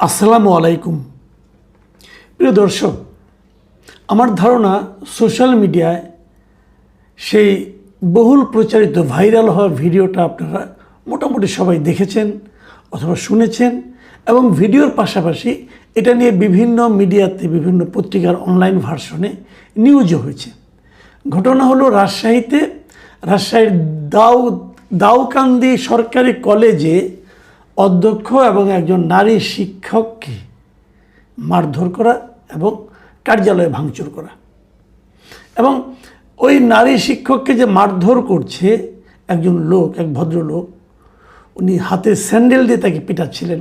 আসসালামু আলাইকুম। প্রিয় দর্শক, আমার ধারণা সোশ্যাল মিডিয়ায় সেই বহুল প্রচারিত ভাইরাল হওয়া ভিডিওটা আপনারা মোটামুটি সবাই দেখেছেন অথবা শুনেছেন, এবং ভিডিওর পাশাপাশি এটা নিয়ে বিভিন্ন মিডিয়াতে, বিভিন্ন পত্রিকার অনলাইন ভার্সনে নিউজও হয়েছে। ঘটনা হলো রাজশাহীর দাউকান্দি সরকারি কলেজে অধ্যক্ষ এবং একজন নারী শিক্ষককে মারধর করা এবং কার্যালয়ে ভাঙচুর করা। এবং ওই নারী শিক্ষককে যে মারধর করছে একজন লোক, এক ভদ্রলোক, উনি হাতে স্যান্ডেল দিয়ে তাকে পিটাচ্ছিলেন,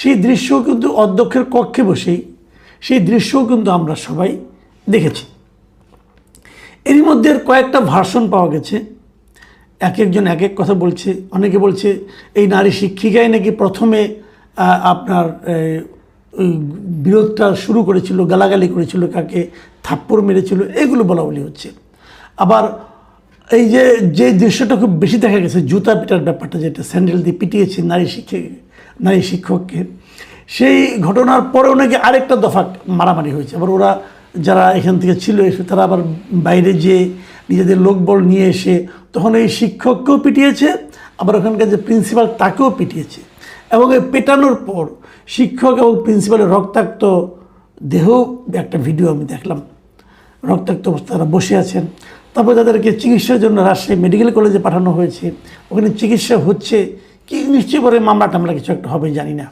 সেই দৃশ্যও কিন্তু অধ্যক্ষের কক্ষে বসেই সেই দৃশ্যও কিন্তু আমরা সবাই দেখেছি। এরই মধ্যে কয়েকটা ভার্সন পাওয়া গেছে, এক একজন এক এক কথা বলছে। অনেকে বলছে এই নারী শিক্ষিকাই নাকি প্রথমে আপনার ওই বিরোধটা শুরু করেছিল, গালাগালি করেছিল, কাকে থাপ্পড় মেরেছিল, এগুলো বলা বলি হচ্ছে। আবার এই যে দৃশ্যটা খুব বেশি দেখা গেছে, জুতা পিটার ব্যাপারটা, যেটা স্যান্ডেল দিয়ে পিটিয়েছে নারী শিক্ষককে, সেই ঘটনার পরেও নাকি আরেকটা দফা মারামারি হয়েছে। আবার ওরা যারা এখান থেকে ছিল এসে তারা আবার বাইরে যেয়ে নিজেদের লোকবল নিয়ে এসে তখন এই শিক্ষককেও পিটিয়েছে, আবার ওখানকার যে প্রিন্সিপাল তাকেও পিটিয়েছে। এবং এই পেটানোর পর শিক্ষক এবং প্রিন্সিপালের রক্তাক্ত দেহ একটা ভিডিও আমি দেখলাম, রক্তাক্ত অবস্থা তারা বসে আছেন। তারপর তাদেরকে চিকিৎসার জন্য রাজশাহী মেডিকেল কলেজে পাঠানো হয়েছে, ওখানে চিকিৎসা হচ্ছে কি, নিশ্চয়ই পরে মামলা টামলা কিছু একটা হবে, জানি না।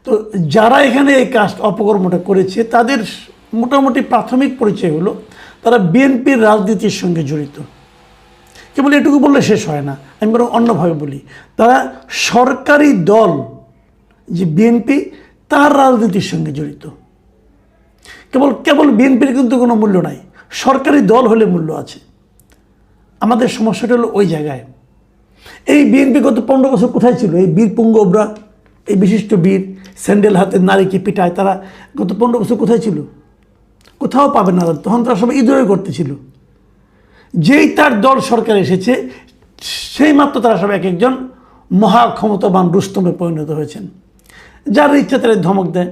তো যারা এখানে এই কাজ অপকর্মটা করেছে তাদের মোটামুটি প্রাথমিক পরিচয় হলো তারা বিএনপির রাজনীতির সঙ্গে জড়িত। কেবল এটুকু বললে শেষ হয় না, আমি বরং অন্যভাবে বলি, তারা সরকারি দল যে বিএনপি তার রাজনীতির সঙ্গে জড়িত। কেবল বিএনপির কিন্তু কোনো মূল্য নাই, সরকারি দল হলে মূল্য আছে। আমাদের সমস্যাটা হলো ওই জায়গায়। এই বিএনপি গত 15 বছর কোথায় ছিল? এই বীর পুঙ্গবরা, এই বিশিষ্ট বীর স্যান্ডেল হাতে নারীকে পিটায়, তারা গত 15 বছর কোথায় ছিল? কোথাও পাবে না। তখন তারা সবাই ইদরে করতেছিল। যেই তার দল সরকারে এসেছে সেই মাত্র তারা সব এক একজন মহা ক্ষমতাবান রুস্তমে পরিণত হয়েছেন। যার ইচ্ছা তারা ধমক দেয়,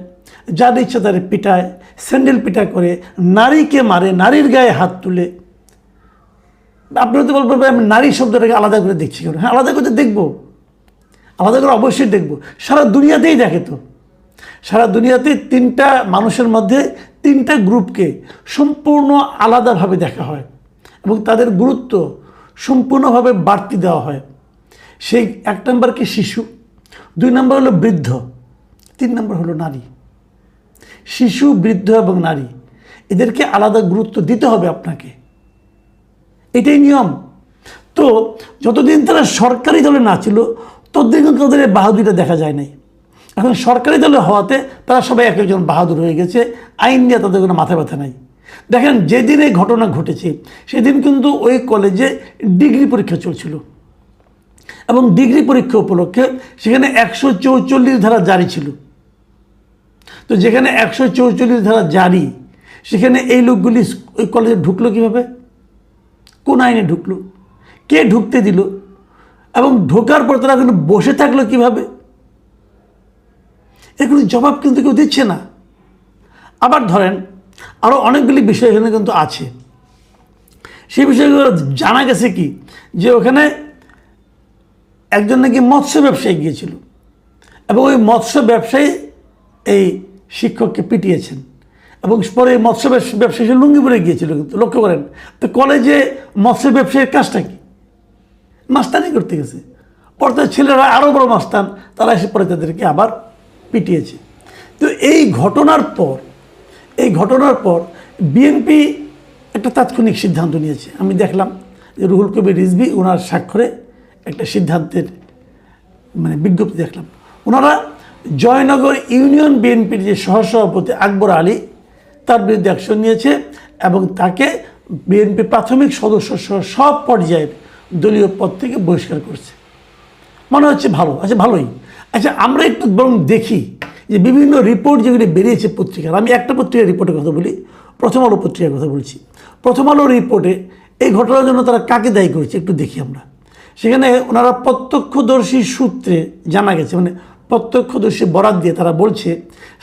যার ইচ্ছা তারা পিটায়, স্যান্ডেল পিটা করে, নারীকে মারে, নারীর গায়ে হাত তুলে। আপনারা তো বলবেন আমি নারী শব্দটাকে আলাদা করে দেখছি কেন? হ্যাঁ, আলাদা করে দেখবো, আলাদা করে অবশ্যই দেখবো। সারা দুনিয়াতেই দেখে তো, সারা দুনিয়াতে 3টা মানুষের মধ্যে 3টা গ্রুপকে সম্পূর্ণ আলাদাভাবে দেখা হয় এবং তাদের গুরুত্ব সম্পূর্ণভাবে বাড়তি দেওয়া হয়। সেই 1 নম্বর কি শিশু, 2 নম্বর হলো বৃদ্ধ, 3 নম্বর হলো নারী। শিশু, বৃদ্ধ এবং নারী, এদেরকে আলাদা গুরুত্ব দিতে হবে আপনাকে, এটাই নিয়ম। তো যতদিন তারা সরকারি দলে না ছিল ততদিন কিন্তু তাদের এই বাহাদুরিটা দেখা যায় নাই। এখন সরকারি দলে হওয়াতে তারা সবাই এক একজন বাহাদুর হয়ে গেছে, আইন নিয়ে তাদের কোনো মাথা ব্যথা নাই। দেখেন, যেদিন এই ঘটনা ঘটেছে সেদিন কিন্তু ওই কলেজে ডিগ্রি পরীক্ষা চলছিল এবং ডিগ্রি পরীক্ষা উপলক্ষে সেখানে 144 ধারা জারি ছিল। তো যেখানে 144 ধারা জারি, সেখানে এই লোকগুলি ওই কলেজে ঢুকলো কীভাবে? কোন আইনে ঢুকলো? কে ঢুকতে দিল? এবং ঢোকার পর তারা কিন্তু বসে থাকলো কীভাবে? এগুলো জবাব কিন্তু কেউ দিচ্ছে না। আবার ধরেন আরও অনেকগুলি বিষয় এখানে কিন্তু আছে। সেই বিষয়গুলো জানা গেছে কি, যে ওখানে একজন নাকি মৎস্য ব্যবসায়ী গিয়েছিল এবং ওই মৎস্য ব্যবসায়ী এই শিক্ষককে পিটিয়েছেন এবং পরে মৎস্য ব্যবসায়ী লুঙ্গি পরে গিয়েছিল। কিন্তু লক্ষ্য করেন তো, কলেজে মৎস্য ব্যবসায়ীর কাজটা কি? মাস্তানি করতে গেছে। পরে তার ছেলেরা আরও বড় মাস্তান, তারা এসে পরে তাদেরকে আবার পিটিয়েছে। তো এই ঘটনার পর বিএনপি একটা তাৎক্ষণিক সিদ্ধান্ত নিয়েছে। আমি দেখলাম যে রুহুল কবির রিজভী ওনার স্বাক্ষরে একটা সিদ্ধান্তের বিজ্ঞপ্তি দেখলাম। ওনারা জয়নগর ইউনিয়ন বিএনপির যে সহসভাপতি আকবর আলী, তার বিরুদ্ধে অ্যাকশন নিয়েছে এবং তাকে বিএনপি প্রাথমিক সদস্য সহ সব পর্যায়ের দলীয় পদ থেকে বহিষ্কার করছে। মনে হচ্ছে ভালো, আচ্ছা ভালোই। আচ্ছা, আমরা একটু বরং দেখি যে বিভিন্ন রিপোর্ট যেগুলি বেরিয়েছে পত্রিকার। আমি একটা পত্রিকার রিপোর্টের কথা বলি, প্রথম আলো পত্রিকার কথা বলছি। প্রথম আলো রিপোর্টে এই ঘটনার জন্য তারা কাকে দায়ী করেছে একটু দেখি আমরা। সেখানে ওনারা প্রত্যক্ষদর্শী সূত্রে জানা গেছে, প্রত্যক্ষদর্শী বরাত দিয়ে তারা বলছে,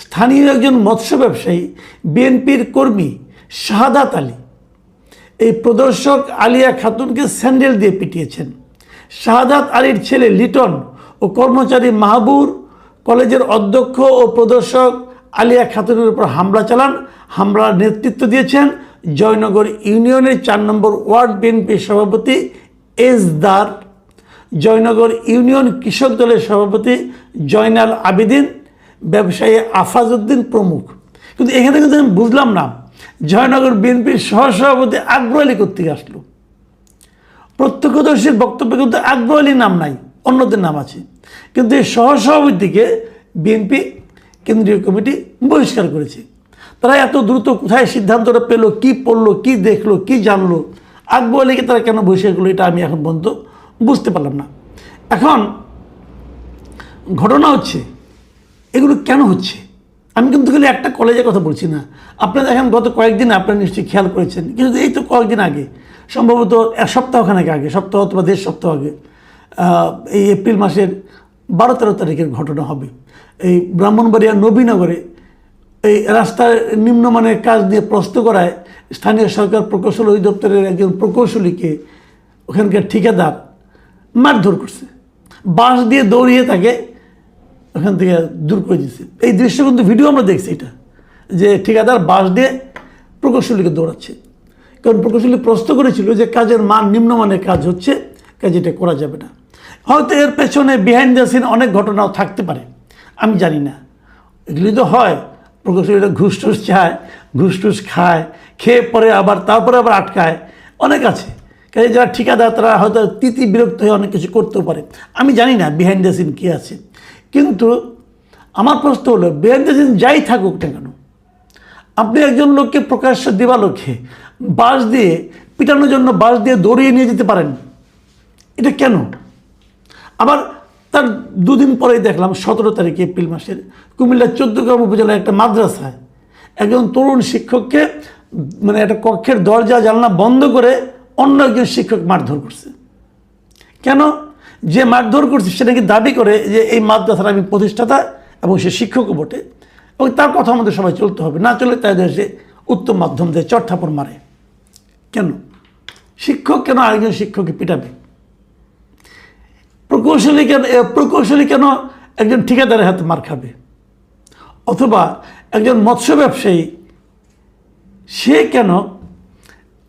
স্থানীয় একজন মৎস্য ব্যবসায়ী বিএনপির কর্মী শাহাদাত আলী এই প্রদর্শক আলিয়া খাতুনকে স্যান্ডেল দিয়ে পিটিয়েছেন। শাহাদাত আলীর ছেলে লিটন ও কর্মচারী মাহবুর কলেজের অধ্যক্ষ ও প্রদর্শক আলিয়া খাতুনের উপর হামলা চালান। হামলার নেতৃত্ব দিয়েছেন জয়নগর ইউনিয়নের 4 নম্বর ওয়ার্ড বিএনপির সভাপতি এজদার, জয়নগর ইউনিয়ন কৃষক দলের সভাপতি জয়নাল আবেদিন, ব্যবসায়ী আফাজউদ্দিন প্রমুখ। কিন্তু এখানে কিন্তু আমি বুঝলাম না জয়নগর বিএনপির সহসভাপতি আকবর আলী কোত্থেকে আসলো। প্রত্যক্ষদর্শীর বক্তব্যে কিন্তু আকবর আলীর নাম নাই, অন্যদের নাম আছে, কিন্তু এই সহসভাপতিকে বিএনপি কেন্দ্রীয় কমিটি বহিষ্কার করেছে। তারা এত দ্রুত কোথায় সিদ্ধান্তটা পেলো, কি পড়লো, কি দেখলো, কি জানলো, আকবর আলীকে তারা কেন বহিষ্কার করলো, এটা আমি এখন পর্যন্ত বুঝতে পারলাম না। এখন ঘটনা হচ্ছে এগুলো কেন হচ্ছে, আমি কিন্তু খালি একটা কলেজের কথা বলছি না। আপনারা দেখেন গত কয়েকদিন আপনারা নিশ্চয়ই খেয়াল করেছেন, কিন্তু এই তো কয়েকদিন আগে, সম্ভবত এক সপ্তাহখানেক আগে, সপ্তাহ অথবা 1.5 সপ্তাহ আগে, এই এপ্রিল মাসের 12-13 তারিখের ঘটনা হবে। এই ব্রাহ্মণবাড়িয়া নবীনগরে এই রাস্তার নিম্নমানের কাজ নিয়ে প্রশ্ন করায় স্থানীয় সরকার প্রকৌশল অধিদপ্তরের একজন প্রকৌশলীকে ওখানকার ঠিকাদার মারধর করছে, বাঁশ দিয়ে দৌড়িয়ে তাকে ওখান থেকে দূর করে দিচ্ছে। এই দৃশ্য কিন্তু ভিডিও আমরা দেখছি, এটা যে ঠিকাদার বাঁশ দিয়ে প্রকৌশলীকে দৌড়াচ্ছে, কারণ প্রকৌশলী প্রশ্ন করেছিল যে কাজের মান নিম্নমানের কাজ হচ্ছে, কাজ এটা করা যাবে না। হয়তো এর পেছনে বিহাইন্ড দ্য সিন অনেক ঘটনাও থাকতে পারে, আমি জানি না। এগুলি তো হয়, প্রকৌশলীরা ঘুষ টুস চায়, ঘুষ টুস খায়, খেয়ে পরে আবার তারপরে আবার আটকায়, অনেক আছে। কাজে যারা ঠিকাদার তারা হয়তো বিরক্ত হয়ে অনেক কিছু করতেও পারে, আমি জানি না বিহাইন্ড দ্য সিন কী আছে। কিন্তু আমার প্রশ্ন হলো, বিহাইন্ড দ্য সিন যাই থাকুক না কেন, আপনি একজন লোককে প্রকাশ্য দিবালোকে বাঁশ দিয়ে পিটানোর জন্য বাঁশ দিয়ে দৌড়িয়ে নিয়ে যেতে পারেন, এটা কেন? আবার তার 2 দিন পরেই দেখলাম 17 তারিখে এপ্রিল মাসের কুমিল্লার 14গ্রাম উপজেলার একটা মাদ্রাসায় একজন তরুণ শিক্ষককে মানে একটা কক্ষের দরজা জানলা বন্ধ করে অন্য একজন শিক্ষক মারধর করছে। কেন? যে মারধর করছে সে নাকি দাবি করে যে এই মাদ্রাসার আমি প্রতিষ্ঠাতা এবং সে শিক্ষকও বটে, এবং তার কথা আমাদের সবাই চলতে হবে, না চলে তাই দেশে উত্তম মাধ্যম দিয়ে চটথাপড় মারে। কেন শিক্ষক কেন আরেকজন শিক্ষককে পিটাবে? প্রকৌশলী কেন একজন ঠিকাদারের হাতে মার খাবে? অথবা একজন মৎস্য ব্যবসায়ী সে কেন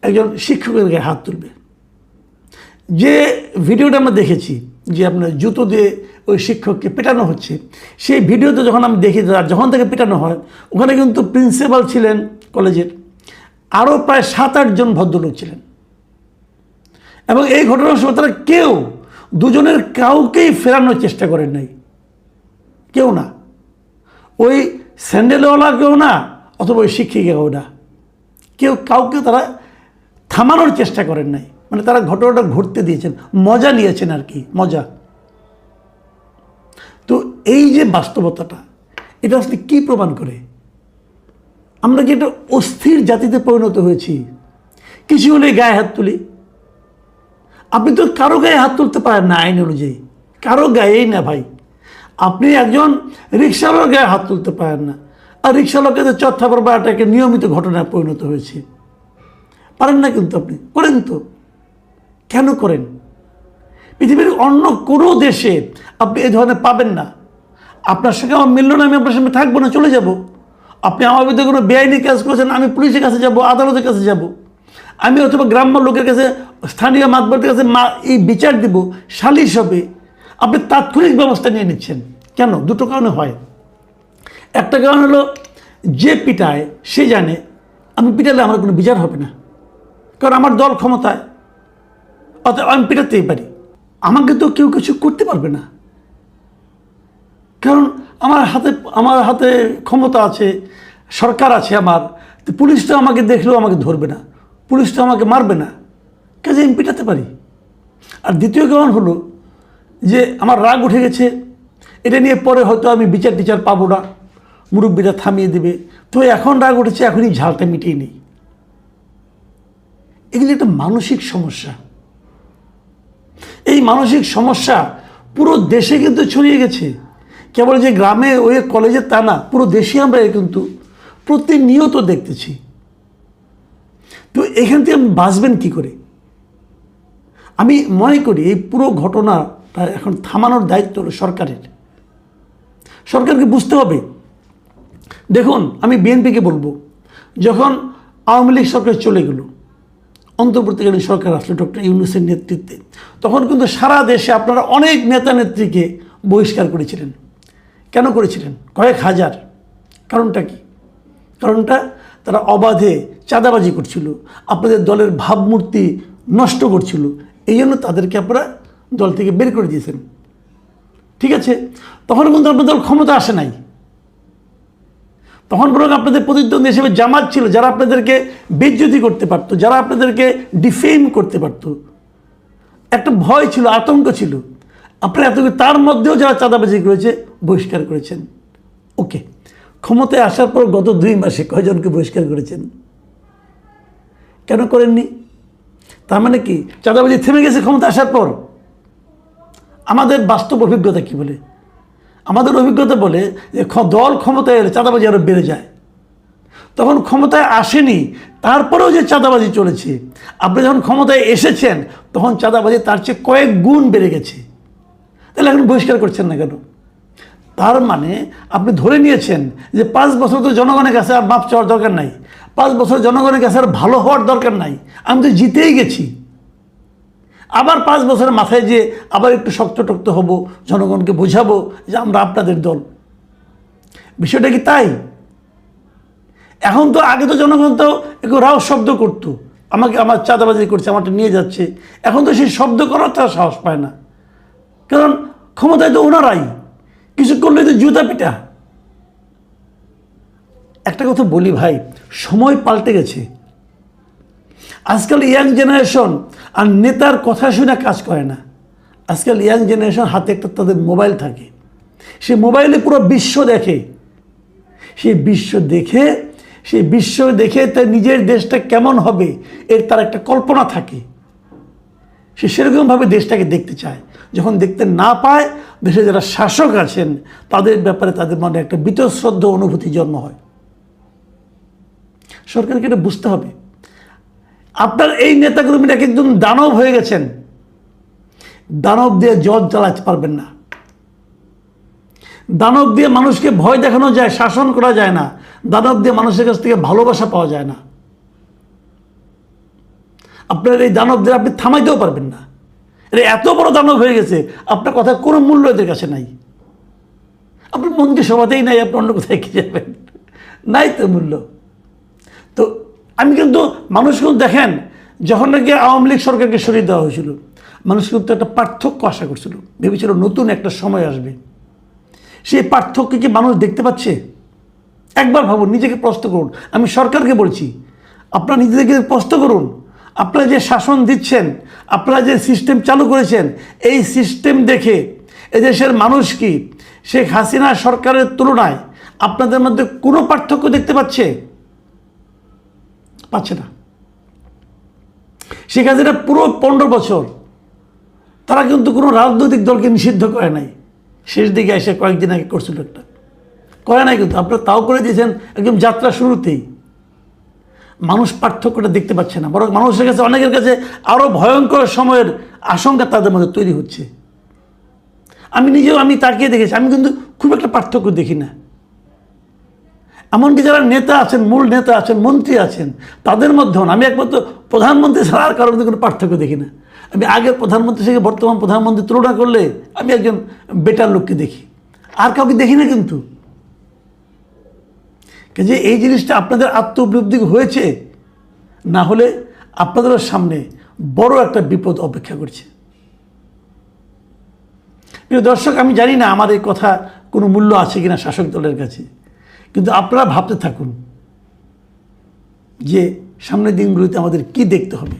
একজন শিক্ষকের গায়ে হাত তুলবে? যে ভিডিওটা আমরা দেখেছি যে আপনার জুতো দিয়ে ওই শিক্ষককে পেটানো হচ্ছে, সেই ভিডিওতে যখন আমি দেখি, যখন তাকে পেটানো হয়, ওখানে কিন্তু প্রিন্সিপাল ছিলেন কলেজের, আরও প্রায় 7-8 জন ভদ্রলোক ছিলেন, এবং এই ঘটনার সময় তারা কেউ দুজনের কাউকেই ফেরানোর চেষ্টা করেন নাই, কেউ না, ওই স্যান্ডেলওয়ালা কেউ না, অথবা ওই শিক্ষিকাও না, কেউ কাউকে তারা থামানোর চেষ্টা করেন নাই। মানে তারা ঘটনাটা ঘটতে দিয়েছেন, মজা নিয়েছেন আর কি, মজা। তো এই যে বাস্তবতাটা, এটা আসলে কী প্রমাণ করে? আমরা কি একটা অস্থির জাতিতে পরিণত হয়েছি? কিছু হলে গায়ে হাত তুলি। আপনি তো কারো গায়ে হাত তুলতে পারেন না আইন অনুযায়ী, কারো গায়েই না ভাই। আপনি একজন রিক্সাওয়ালার গায়ে হাত তুলতে পারেন না, আর রিক্সাওয়ালাকে তো চটথাপড় মারাটা একটা নিয়মিত ঘটনায় পরিণত হয়েছে। পারেন না, কিন্তু আপনি করেন তো। কেন করেন? পৃথিবীর অন্য কোনো দেশে আপনি এই ধরনের পাবেন না। আপনার সঙ্গে আমার মিলল না, আমি আপনার সঙ্গে থাকবো না, চলে যাব। আপনি আমার বিরুদ্ধে কোনো বেআইনি কাজ করেছেন, আমি পুলিশের কাছে যাব, আদালতের কাছে যাব, আমি অথবা গ্রাম্য লোকের কাছে, স্থানীয় মাতবরের কাছে এই বিচার দিব, সালিশ হবে। আপনি তাৎক্ষণিক ব্যবস্থা নিয়ে নিচ্ছেন কেন? 2টো কারণে হয়। একটা কারণ হলো, যে পিটায় সে জানে আমি পিটালে আমার কোনো বিচার হবে না, কারণ আমার দল ক্ষমতায়, অতএব আমি পিটাতেই পারি, আমাকে তো কেউ কিছু করতে পারবে না, কারণ আমার হাতে ক্ষমতা আছে, সরকার আছে আমার। পুলিশ তো আমাকে দেখলেও আমাকে ধরবে না, পুলিশ তো আমাকে মারবে না, কাজে আমি পিটাতে পারি। আর দ্বিতীয় কারণ হলো যে আমার রাগ উঠে গেছে, এটা নিয়ে পরে হয়তো আমি বিচার টিচার পাবো না, মুরব্বীরা থামিয়ে দেবে, তো এখন রাগ উঠেছে, এখনই ঝালটা মিটিয়ে নেই। এগুলি একটা মানসিক সমস্যা। এই মানসিক সমস্যা পুরো দেশে কিন্তু ছড়িয়ে গেছে। কেবল যে গ্রামে ওই কলেজে তা না, পুরো দেশে আমরা কিন্তু প্রতিনিয়ত দেখতেছি। তো এখান থেকে বাঁচবেন কী করে? আমি মনে করি এই পুরো ঘটনাটা এখন থামানোর দায়িত্ব হলো সরকারের। সরকারকে বুঝতে হবে। দেখুন, আমি বিএনপিকে বলবো, যখন আওয়ামী লীগ সরকার চলে গেল, অন্তর্বর্তীকালীন সরকার আসলে ডক্টর ইউনূসের নেতৃত্বে, তখন কিন্তু সারা দেশে আপনারা অনেক নেতা নেত্রীকে বহিষ্কার করেছিলেন। কেন করেছিলেন? কয়েক হাজার। কারণটা কি? কারণটা তারা অবাধে চাঁদাবাজি করছিল, আপনাদের দলের ভাবমূর্তি নষ্ট করছিল, এই জন্য তাদেরকে আপনারা দল থেকে বের করে দিয়েছেন। ঠিক আছে, তখন কিন্তু আপনাদের দল ক্ষমতা আসে নাই। তখন বরং আপনাদের প্রতিদ্বন্দ্বী হিসেবে জামাত ছিল, যারা আপনাদেরকে বেইজ্জতি করতে পারতো, যারা আপনাদেরকে ডিফেম করতে পারতো। একটা ভয় ছিল, আতঙ্ক ছিল। আপনারা এত, তার মধ্যেও যারা চাঁদাবাজি করেছে বহিষ্কার করেছেন। ওকে, ক্ষমতায় আসার পর গত 2 মাসে কয়জনকে বহিষ্কার করেছেন? কেন করেননি? তার মানে কি চাঁদাবাজি থেমে গেছে ক্ষমতা আসার পর? আমাদের বাস্তব অভিজ্ঞতা কি বলে? আমাদের অভিজ্ঞতা বলে যে দল ক্ষমতায় এলে চাঁদাবাজি আরও বেড়ে যায়। তখন ক্ষমতায় আসেনি, তারপরেও যে চাঁদাবাজি চলেছে, আপনি যখন ক্ষমতায় এসেছেন তখন চাঁদাবাজি তার চেয়ে কয়েক গুণ বেড়ে গেছে। তাহলে এখন বহিষ্কার করছেন না কেন? তার মানে আপনি ধরে নিয়েছেন যে 5 বছর তো জনগণের কাছে আর মাপ চাওয়ার দরকার নাই, 5 বছর জনগণের কাছে আর ভালো হওয়ার দরকার নাই, আমি তো জিতেই গেছি। আবার 5 বছরের মাথায় যে আবার একটু শক্ত হব, জনগণকে বোঝাবো যে আমরা আপনাদের দল। বিষয়টা কি তাই? এখন তো আগে তো জনগণ তো একটু রাও শব্দ করতো, আমাকে আমার চাঁদাবাজি করছে, আমারটা নিয়ে যাচ্ছে। এখন তো সেই শব্দ করার তার সাহস পায় না, কারণ ক্ষমতায় তো ওনারাই, কিছু করলে তো জুতা পিটা। একটা কথা বলি ভাই, সময় পাল্টে গেছে। আজকাল ইয়াং জেনারেশন আর নেতার কথা শুনে কাজ করে না। আজকাল ইয়াং জেনারেশন হাতে একটা তাদের মোবাইল থাকে, সে মোবাইলে পুরো বিশ্ব দেখে। সেই বিশ্ব দেখে তার নিজের দেশটা কেমন হবে এর তার একটা কল্পনা থাকে। সে সেরকমভাবে দেশটাকে দেখতে চায়। যখন দেখতে না পায়, দেশে যারা শাসক আছেন তাদের ব্যাপারে তাদের মনে একটা বীতশ্রদ্ধ অনুভূতি জন্ম হয়। সরকারকে এটা বুঝতে হবে। আপনার এই নেতাকর্মীরা একদম দানব হয়ে গেছেন। দানব দিয়ে জজ চালাতে পারবেন না। দানব দিয়ে মানুষকে ভয় দেখানো যায়, শাসন করা যায় না। দানব দিয়ে মানুষের কাছ থেকে ভালোবাসা পাওয়া যায় না। আপনার এই দানবদের আপনি থামাইতেও পারবেন না। এটা এত বড় দানব হয়ে গেছে, আপনার কথা কোনো মূল্য এদের কাছে নাই। আপনার মনকে সভাতেই নাই, আপনি অন্য কোথায় কি যাবেন? নাই তো মূল্য। তো আমি কিন্তু মানুষ কিন্তু দেখেন, যখন নাকি আওয়ামী লীগ সরকারকে সরিয়ে দেওয়া হয়েছিল, মানুষ কিন্তু একটা পার্থক্য আশা করছিল, ভেবেছিল নতুন একটা সময় আসবে। সেই পার্থক্য কি মানুষ দেখতে পাচ্ছে? একবার ভাবুন, নিজেকে প্রশ্ন করুন। আমি সরকারকে বলছি, আপনারা নিজেদেরকে প্রশ্ন করুন। আপনারা যে শাসন দিচ্ছেন, আপনারা যে সিস্টেম চালু করেছেন, এই সিস্টেম দেখে এদেশের মানুষ কি শেখ হাসিনা সরকারের তুলনায় আপনাদের মধ্যে কোনো পার্থক্য দেখতে পাচ্ছে? পাচ্ছে না। শেখ হাসিনা পুরো 15 বছর তারা কিন্তু কোনো রাজনৈতিক দলকে নিষিদ্ধ করে নাই। শেষ দিকে এসে কয়েকদিন আগে করছিল একটা, করে নাই কিন্তু আপনারা তাও করে দিয়েছেন একদম যাত্রা শুরুতেই। মানুষ পার্থক্যটা দেখতে পাচ্ছে না, বরং মানুষের কাছে, অনেকের কাছে আরও ভয়ঙ্কর সময়ের আশঙ্কা তাদের মধ্যে তৈরি হচ্ছে। আমি তাকিয়ে দেখেছি, আমি কিন্তু খুব একটা পার্থক্য দেখি না। এমনকি যারা নেতা আছেন, মূল নেতা আছেন, মন্ত্রী আছেন, তাদের মধ্যেও আমি একমাত্র প্রধানমন্ত্রী ছাড়া আর কারোর মধ্যে কোনো পার্থক্য দেখি না। আমি আগের প্রধানমন্ত্রী থেকে বর্তমান প্রধানমন্ত্রী তুলনা করলে আমি একজন বেটার লোককে দেখি, আর কাউকে দেখি না। কিন্তু যে এই জিনিসটা আপনাদের আত্মউপলব্ধি হয়েছে, না হলে আপনাদের সামনে বড় একটা বিপদ অপেক্ষা করছে। প্রিয় দর্শক, আমি জানি না আমার এই কথা কোনো মূল্য আছে কিনা শাসক দলের কাছে, কিন্তু আপনারা ভাবতে থাকুন যে সামনের দিনগুলোতে আমাদের কি দেখতে হবে।